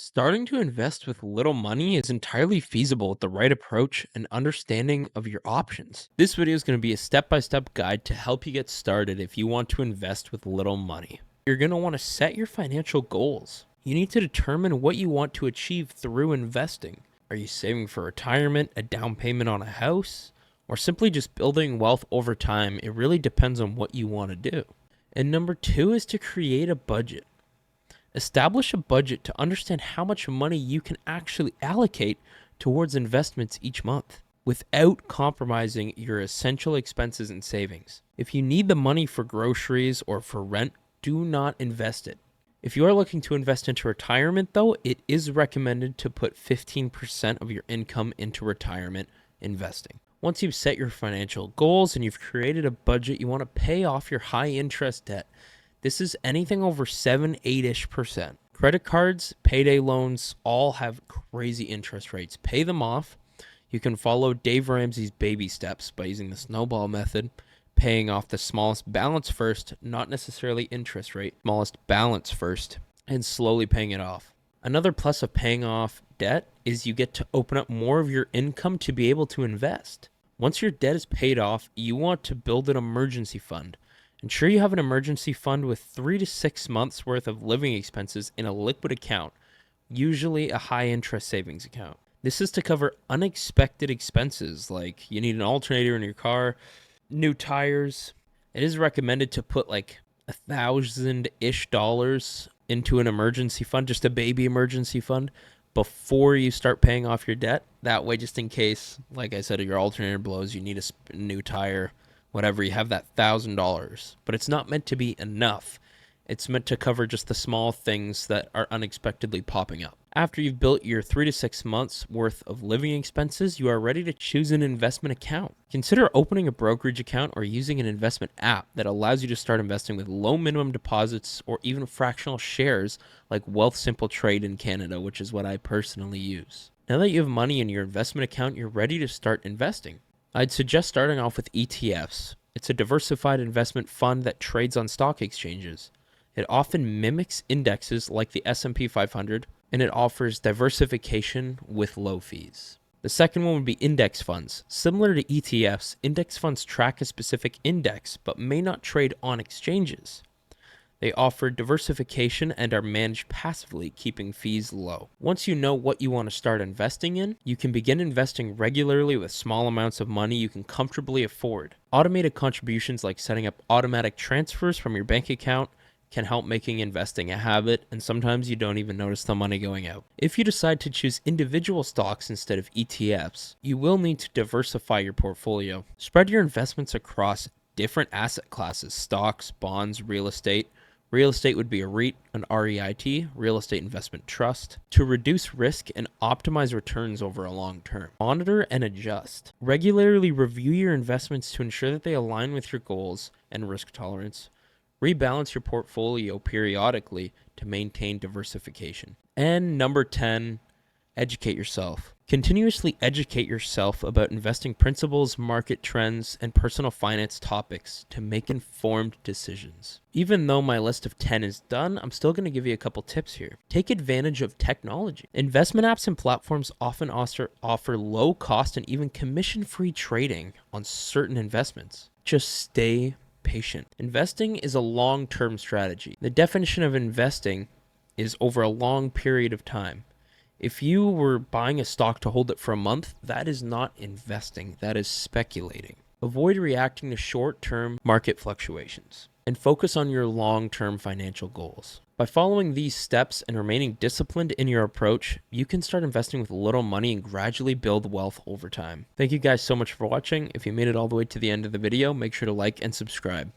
Starting to invest with little money is entirely feasible with the right approach and understanding of your options. This video is going to be a step-by-step guide to help you get started if you want to invest with little money. You're going to want to set your financial goals. You need to determine what you want to achieve through investing. Are you saving for retirement, a down payment on a house, or simply just building wealth over time? It really depends on what you want to do. And number two is to create a budget. Establish a budget to understand how much money you can actually allocate towards investments each month without compromising your essential expenses and savings. If you need the money for groceries or for rent, do not invest it. If you are looking to invest into retirement, though, it is recommended to put 15% of your income into retirement investing. Once you've set your financial goals and you've created a budget, you want to pay off your high interest debt. This is anything over 7-8-ish%. Credit cards, payday loans, all have crazy interest rates. Pay them off. You can follow Dave Ramsey's baby steps by using the snowball method, paying off the smallest balance first, not necessarily interest rate, smallest balance first, and slowly paying it off. Another plus of paying off debt is you get to open up more of your income to be able to invest. Once your debt is paid off, you want to build an emergency fund. Ensure you have an emergency fund with 3 to 6 months worth of living expenses in a liquid account, usually a high interest savings account. This is to cover unexpected expenses like you need an alternator in your car, new tires. It is recommended to put like $1,000-ish into an emergency fund, just a baby emergency fund, before you start paying off your debt. That way, just in case, like I said, your alternator blows, you need a new tire, whatever, you have that $1,000. But it's not meant to be enough. It's meant to cover just the small things that are unexpectedly popping up. After you've built your 3 to 6 months worth of living expenses, you are ready to choose an investment account. Consider opening a brokerage account or using an investment app that allows you to start investing with low minimum deposits or even fractional shares like Wealthsimple Trade in Canada, which is what I personally use. Now that you have money in your investment account, you're ready to start investing. I'd suggest starting off with ETFs. It's a diversified investment fund that trades on stock exchanges. It often mimics indexes like the S&P 500, and it offers diversification with low fees. The second one would be index funds. Similar to ETFs, index funds track a specific index but may not trade on exchanges. They offer diversification and are managed passively, keeping fees low. Once you know what you want to start investing in, you can begin investing regularly with small amounts of money you can comfortably afford. Automated contributions like setting up automatic transfers from your bank account can help making investing a habit, and sometimes you don't even notice the money going out. If you decide to choose individual stocks instead of ETFs, you will need to diversify your portfolio. Spread your investments across different asset classes: stocks, bonds, real estate. Real estate would be a REIT, an REIT, real estate investment trust, to reduce risk and optimize returns over a long term. Monitor and adjust. Regularly review your investments to ensure that they align with your goals and risk tolerance. Rebalance your portfolio periodically to maintain diversification. And number 10, educate yourself. Continuously educate yourself about investing principles, market trends, and personal finance topics to make informed decisions. Even though my list of 10 is done, I'm still going to give you a couple tips here. Take advantage of technology. Investment apps and platforms often offer low cost and even commission-free trading on certain investments. Just stay patient. Investing is a long-term strategy. The definition of investing is over a long period of time. If you were buying a stock to hold it for a month, that is not investing, that is speculating. Avoid reacting to short-term market fluctuations and focus on your long-term financial goals. By following these steps and remaining disciplined in your approach, you can start investing with little money and gradually build wealth over time. Thank you guys so much for watching. If you made it all the way to the end of the video, make sure to like and subscribe.